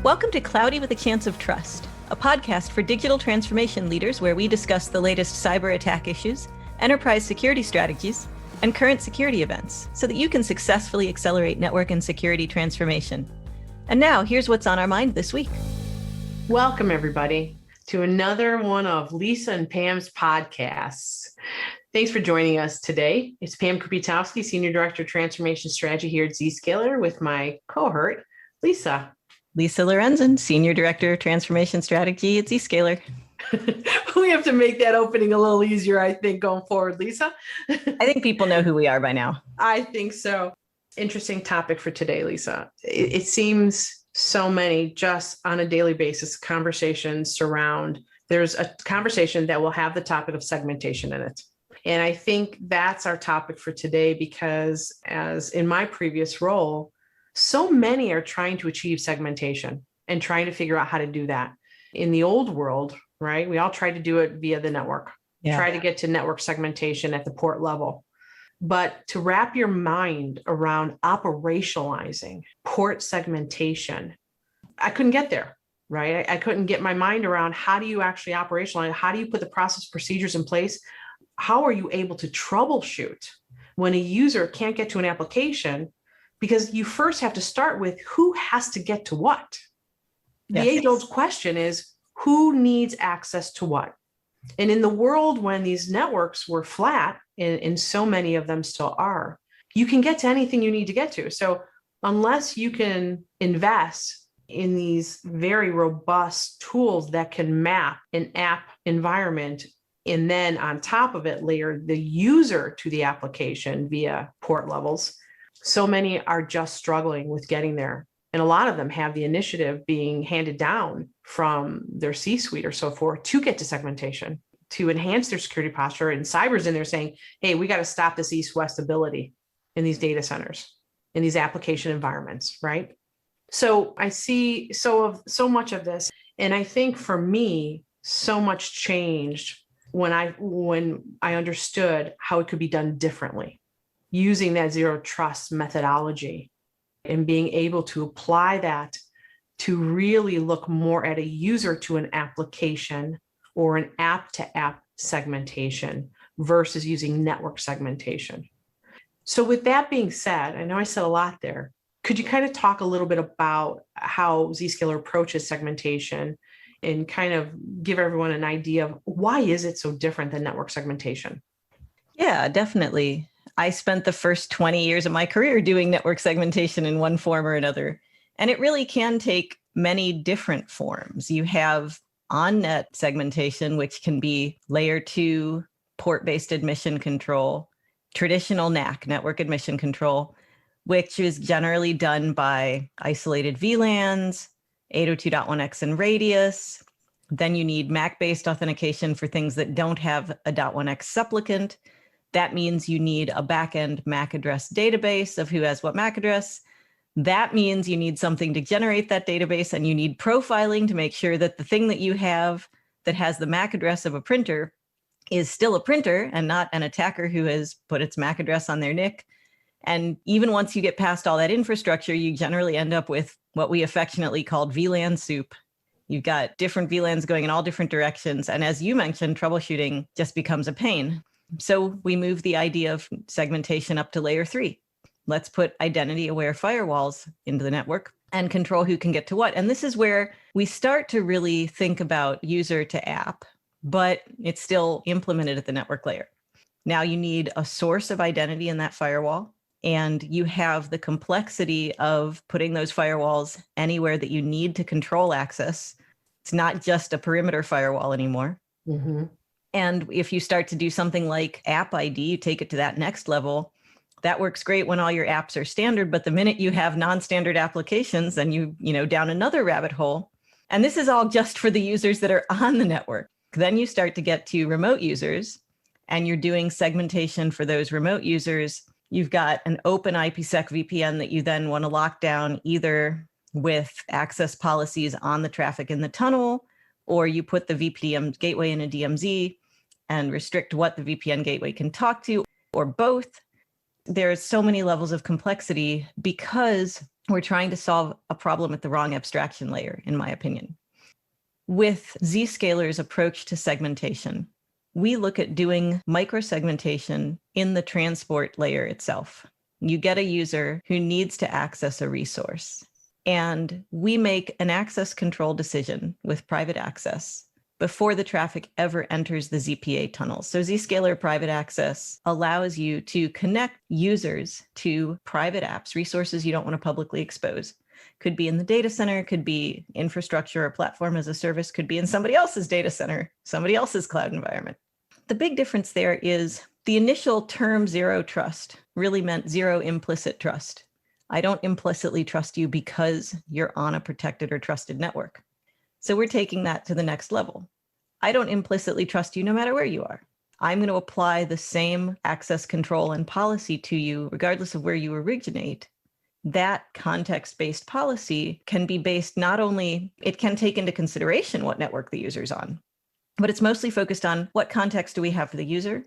Welcome to Cloudy with a Chance of Trust, a podcast for digital transformation leaders where we discuss the latest cyber attack issues, enterprise security strategies, and current security events so that you can successfully accelerate network and security transformation. And now, here's what's on our mind this week. Welcome, everybody, to another one of Lisa and Pam's podcasts. Thanks for joining us today. It's Pam Kupitowski, Senior Director of Transformation Strategy here at Zscaler, with my cohort, Lisa. Lisa Lorenzen, Senior Director of Transformation Strategy at Zscaler. We have to make that opening a little easier, I think, going forward, Lisa. I think people know who we are by now. I think so. Interesting topic for today, Lisa. It seems so many, just on a daily basis, conversations surround. There's a conversation that will have the topic of segmentation in it. And I think that's our topic for today because, as in my previous role, so many are trying to achieve segmentation and trying to figure out how to do that. In the old world, right, we all tried to do it via the network, try to get to network segmentation at the port level. But to wrap your mind around operationalizing port segmentation, I couldn't get there, right? I couldn't get my mind around how do you actually operationalize? How do you put the process procedures in place? How are you able to troubleshoot when a user can't get to an application? Because you first have to start with who has to get to what. The age-old question is, who needs access to what? And in the world when these networks were flat, and so many of them still are, you can get to anything you need to get to. So unless you can invest in these very robust tools that can map an app environment, and then on top of it, layer the user to the application via port levels, so many are just struggling with getting there. And a lot of them have the initiative being handed down from their C-suite or so forth to get to segmentation, to enhance their security posture. And cyber's in there saying, hey, we got to stop this east-west ability in these data centers, in these application environments, right? So I see so much of this. And I think for me, so much changed when I understood how it could be done differently, using that zero trust methodology and being able to apply that to really look more at a user to an application or an app to app segmentation versus using network segmentation. So with that being said, I know I said a lot there. Could you kind of talk a little bit about how Zscaler approaches segmentation and kind of give everyone an idea of why is it so different than network segmentation? Yeah, definitely. I spent the first 20 years of my career doing network segmentation in one form or another. And it really can take many different forms. You have on-net segmentation, which can be layer 2 port-based admission control, traditional NAC, network admission control, which is generally done by isolated VLANs, 802.1x and radius. Then you need MAC-based authentication for things that don't have a .1x supplicant. That means you need a backend MAC address database of who has what MAC address. That means you need something to generate that database, and you need profiling to make sure that the thing that you have that has the MAC address of a printer is still a printer and not an attacker who has put its MAC address on their NIC. And even once you get past all that infrastructure, you generally end up with what we affectionately called VLAN soup. You've got different VLANs going in all different directions. And as you mentioned, troubleshooting just becomes a pain. So we move the idea of segmentation up to layer 3. Let's put identity-aware firewalls into the network and control who can get to what. And this is where we start to really think about user to app, but it's still implemented at the network layer. Now you need a source of identity in that firewall, and you have the complexity of putting those firewalls anywhere that you need to control access. It's not just a perimeter firewall anymore. Mm-hmm. And if you start to do something like app ID, you take it to that next level, that works great when all your apps are standard. But the minute you have non-standard applications, then you down another rabbit hole. And this is all just for the users that are on the network. Then you start to get to remote users, and you're doing segmentation for those remote users. You've got an open IPsec VPN that you then want to lock down either with access policies on the traffic in the tunnel, or you put the VPN gateway in a DMZ and restrict what the VPN gateway can talk to, or both. There's so many levels of complexity because We're trying to solve a problem at the wrong abstraction layer, in my opinion. With Zscaler's approach to segmentation, we look at doing microsegmentation in the transport layer itself. You get a user who needs to access a resource, and we make an access control decision with private access before the traffic ever enters the ZPA tunnel. So Zscaler private access allows you to connect users to private apps, resources you don't want to publicly expose. Could be in the data center, could be infrastructure or platform as a service, could be in somebody else's data center, somebody else's cloud environment. The big difference there is the initial term zero trust really meant zero implicit trust. I don't implicitly trust you because you're on a protected or trusted network. So we're taking that to the next level. I don't implicitly trust you no matter where you are. I'm going to apply the same access control and policy to you regardless of where you originate. That context-based policy can be based not only, it can take into consideration what network the user's on, but it's mostly focused on what context do we have for the user.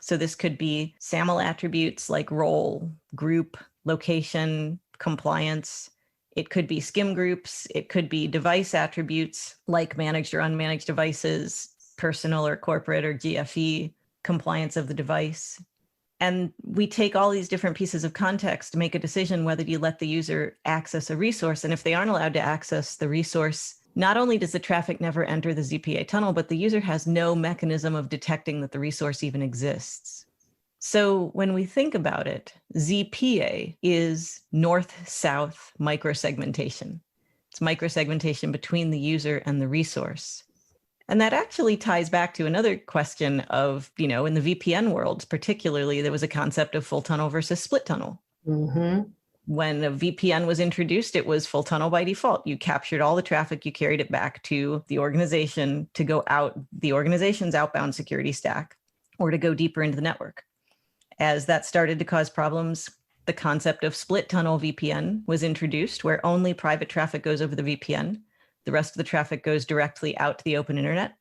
So this could be SAML attributes like role, group, location, compliance. It could be SCIM groups. It could be device attributes like managed or unmanaged devices, personal or corporate or GFE, compliance of the device. And we take all these different pieces of context to make a decision whether you let the user access a resource. And if they aren't allowed to access the resource, not only does the traffic never enter the ZPA tunnel, but the user has no mechanism of detecting that the resource even exists. So when we think about it, ZPA is north-south microsegmentation. It's microsegmentation between the user and the resource. And that actually ties back to another question of, in the VPN world, particularly, there was a concept of full tunnel versus split tunnel. Mm-hmm. When a VPN was introduced, it was full tunnel by default. You captured all the traffic, you carried it back to the organization to go out the organization's outbound security stack or to go deeper into the network. As that started to cause problems, the concept of split tunnel VPN was introduced, where only private traffic goes over the VPN. The rest of the traffic goes directly out to the open internet.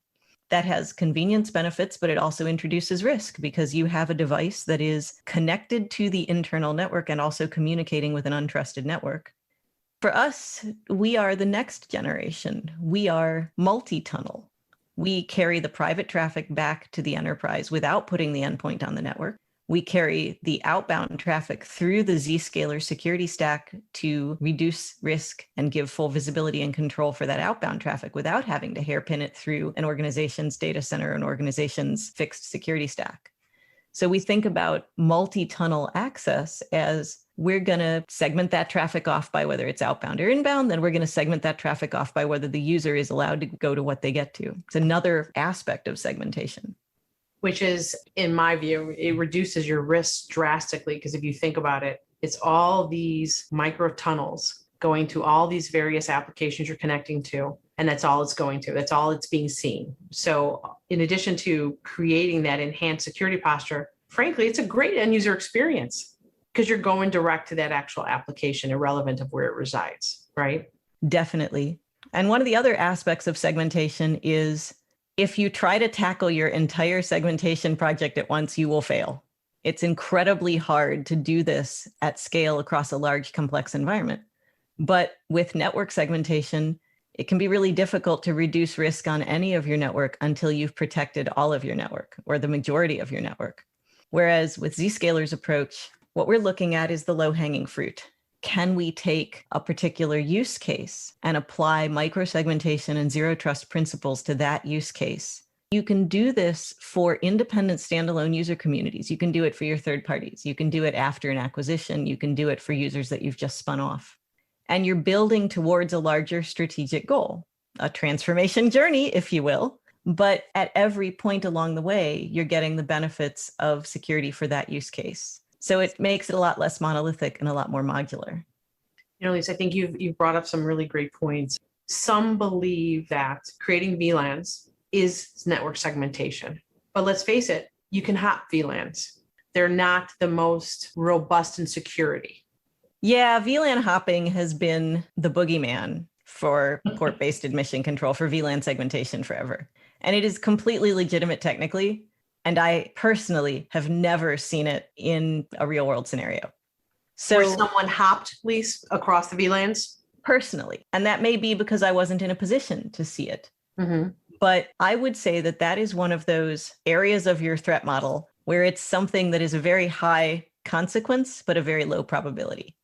That has convenience benefits, but it also introduces risk because you have a device that is connected to the internal network and also communicating with an untrusted network. For us, we are the next generation. We are multi-tunnel. We carry the private traffic back to the enterprise without putting the endpoint on the network. We carry the outbound traffic through the Zscaler security stack to reduce risk and give full visibility and control for that outbound traffic without having to hairpin it through an organization's data center, an organization's fixed security stack. So we think about multi-tunnel access as we're going to segment that traffic off by whether it's outbound or inbound, then we're going to segment that traffic off by whether the user is allowed to go to what they get to. It's another aspect of segmentation. Which is, in my view, it reduces your risk drastically because if you think about it, it's all these micro tunnels going to all these various applications you're connecting to, and that's all it's going to. That's all it's being seen. So in addition to creating that enhanced security posture, frankly, it's a great end user experience because you're going direct to that actual application, irrelevant of where it resides, right? Definitely. And one of the other aspects of segmentation is if you try to tackle your entire segmentation project at once, you will fail. It's incredibly hard to do this at scale across a large, complex environment. But with network segmentation, it can be really difficult to reduce risk on any of your network until you've protected all of your network or the majority of your network. Whereas with Zscaler's approach, what we're looking at is the low-hanging fruit. Can we take a particular use case and apply microsegmentation and zero trust principles to that use case? You can do this for independent standalone user communities. You can do it for your third parties. You can do it after an acquisition. You can do it for users that you've just spun off. And you're building towards a larger strategic goal, a transformation journey, if you will. But at every point along the way, you're getting the benefits of security for that use case. So it makes it a lot less monolithic and a lot more modular. Lisa, I think you've brought up some really great points. Some believe that creating VLANs is network segmentation. But let's face it, you can hop VLANs. They're not the most robust in security. Yeah, VLAN hopping has been the boogeyman for port-based admission control for VLAN segmentation forever. And it is completely legitimate technically. And I personally have never seen it in a real world scenario. Where So someone hopped, Lise, across the VLANs? personally, and that may be because I wasn't in a position to see it. Mm-hmm. But I would say that that is one of those areas of your threat model where it's something that is a very high consequence, but a very low probability.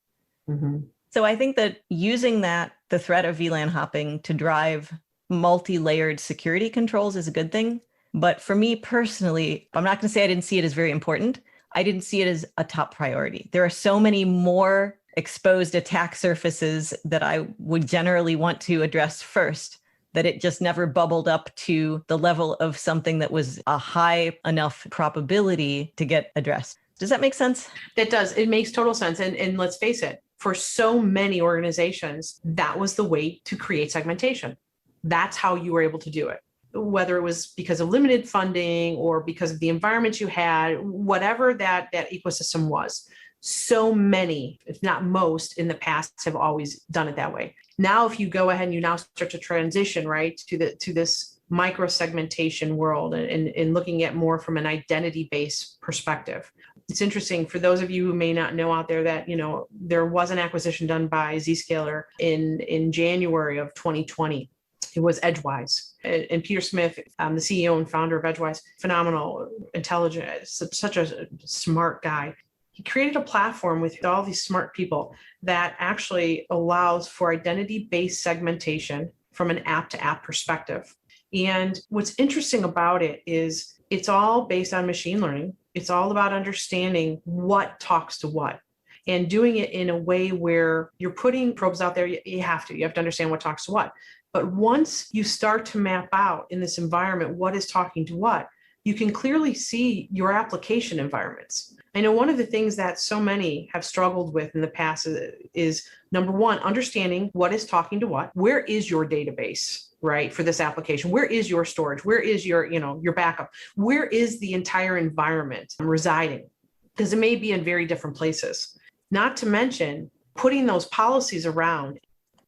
Mm-hmm. So I think that using that, the threat of VLAN hopping to drive multi-layered security controls is a good thing. But for me personally, I'm not going to say I didn't see it as very important. I didn't see it as a top priority. There are so many more exposed attack surfaces that I would generally want to address first, that it just never bubbled up to the level of something that was a high enough probability to get addressed. Does that make sense? That does. It makes total sense. And let's face it, for so many organizations, that was the way to create segmentation. That's how you were able to do it. Whether it was because of limited funding or because of the environment you had, whatever that ecosystem was. So many, if not most, in the past have always done it that way. Now, if you go ahead and you now start to transition, right, to this micro segmentation world and looking at more from an identity-based perspective. It's interesting for those of you who may not know out there that, there was an acquisition done by Zscaler in January of 2020. It was Edgewise. And Peter Smith, the CEO and founder of Edgewise, phenomenal, intelligent, such a smart guy. He created a platform with all these smart people that actually allows for identity-based segmentation from an app-to-app perspective. And what's interesting about it is it's all based on machine learning. It's all about understanding what talks to what and doing it in a way where you're putting probes out there. You have to understand what talks to what. But once you start to map out in this environment what is talking to what, you can clearly see your application environments. I know one of the things that so many have struggled with in the past is number one, understanding what is talking to what. Where is your database, right, for this application? Where is your storage? Where is your backup? Where is the entire environment residing? Because it may be in very different places. Not to mention putting those policies around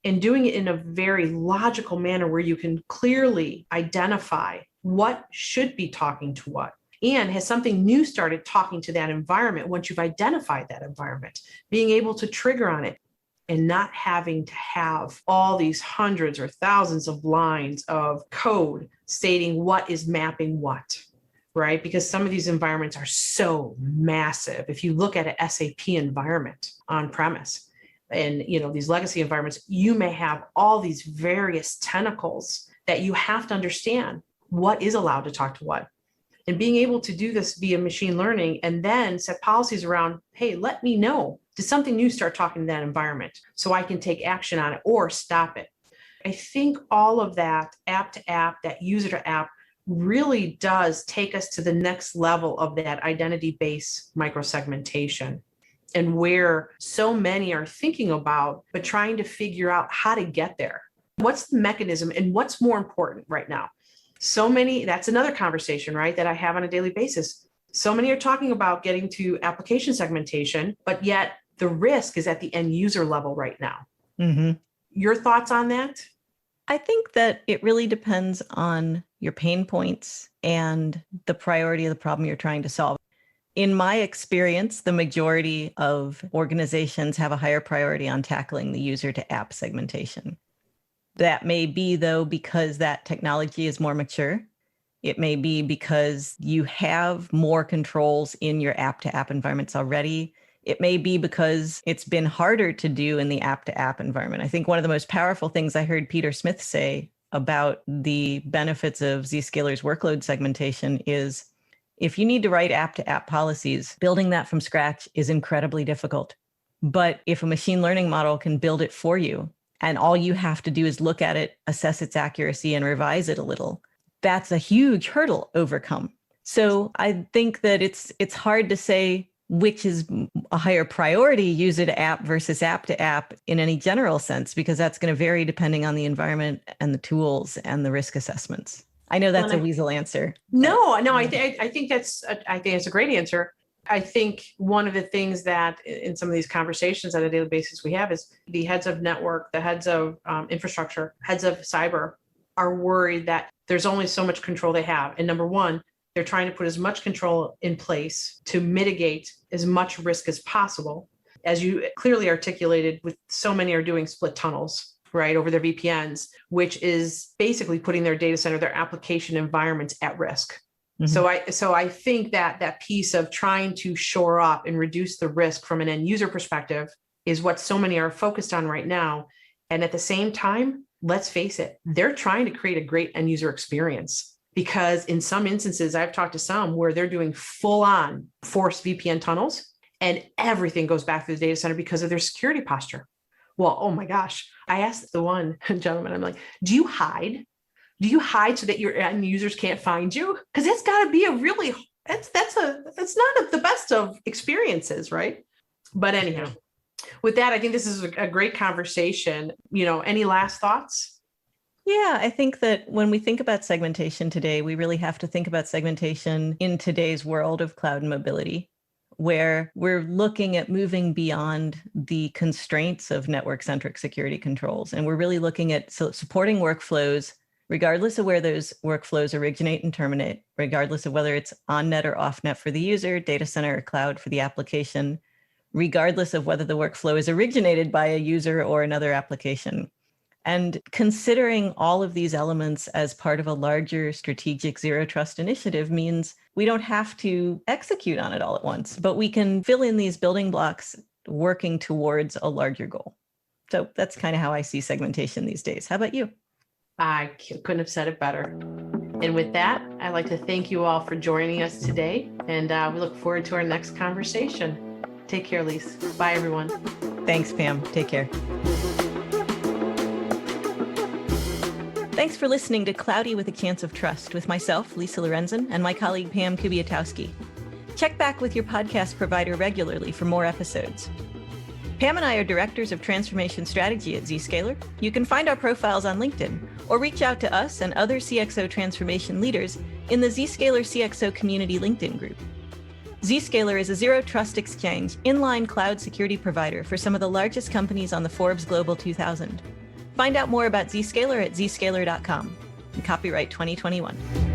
and doing it in a very logical manner where you can clearly identify what should be talking to what. And has something new started talking to that environment once you've identified that environment, being able to trigger on it and not having to have all these hundreds or thousands of lines of code stating what is mapping what, right? Because some of these environments are so massive. If you look at an SAP environment on premise and these legacy environments, you may have all these various tentacles that you have to understand what is allowed to talk to what. And being able to do this via machine learning and then set policies around, hey, let me know, did something new start talking to that environment so I can take action on it or stop it? I think all of that app to app, that user to app really does take us to the next level of that identity-based microsegmentation, and where so many are thinking about, but trying to figure out how to get there. What's the mechanism and what's more important right now? So many, that's another conversation, right, that I have on a daily basis. So many are talking about getting to application segmentation, but yet the risk is at the end user level right now. Mm-hmm. Your thoughts on that? I think that it really depends on your pain points and the priority of the problem you're trying to solve. In my experience, the majority of organizations have a higher priority on tackling the user to app segmentation. That may be, though, because that technology is more mature. It may be because you have more controls in your app-to-app environments already. It may be because it's been harder to do in the app-to-app environment. I think one of the most powerful things I heard Peter Smith say about the benefits of Zscaler's workload segmentation is if you need to write app-to-app policies, building that from scratch is incredibly difficult. But if a machine learning model can build it for you, and all you have to do is look at it, assess its accuracy, and revise it a little, that's a huge hurdle overcome. So I think that it's hard to say which is a higher priority, user to app versus app to app in any general sense, because that's going to vary depending on the environment and the tools and the risk assessments. I know that's a weasel answer. No, I think that's a great answer. I think one of the things that in some of these conversations on a daily basis we have is the heads of network, the heads of infrastructure, heads of cyber are worried that there's only so much control they have. And number one, they're trying to put as much control in place to mitigate as much risk as possible. as you clearly articulated, with so many are doing split tunnels, right, over their VPNs, which is basically putting their data center, their application environments at risk. Mm-hmm. So I think that piece of trying to shore up and reduce the risk from an end user perspective is what so many are focused on right now. And at the same time, let's face it, they're trying to create a great end user experience, because in some instances, I've talked to some where they're doing full on forced VPN tunnels and everything goes back to the data center because of their security posture. Well, oh my gosh. I asked the one gentleman, I'm like, do you hide? Do you hide so that your end users can't find you? Because it's got to be a really, that's not the best of experiences, right? But anyhow, with that, I think this is a great conversation. Any last thoughts? Yeah, I think that when we think about segmentation today, we really have to think about segmentation in today's world of cloud and mobility, where we're looking at moving beyond the constraints of network-centric security controls. And we're really looking at supporting workflows, regardless of where those workflows originate and terminate, regardless of whether it's on-net or off-net for the user, data center or cloud for the application, regardless of whether the workflow is originated by a user or another application. And considering all of these elements as part of a larger strategic zero trust initiative means we don't have to execute on it all at once, but we can fill in these building blocks working towards a larger goal. So that's kind of how I see segmentation these days. How about you? I couldn't have said it better. And with that, I'd like to thank you all for joining us today. And we look forward to our next conversation. Take care, Lise. Bye, everyone. Thanks, Pam. Take care. Thanks for listening to Cloudy with a Chance of Trust with myself, Lisa Lorenzen, and my colleague, Pam Kubiatowski. Check back with your podcast provider regularly for more episodes. Pam and I are directors of transformation strategy at Zscaler. You can find our profiles on LinkedIn or reach out to us and other CXO transformation leaders in the Zscaler CXO community LinkedIn group. Zscaler is a zero trust exchange inline cloud security provider for some of the largest companies on the Forbes Global 2000. Find out more about Zscaler at zscaler.com. Copyright 2021.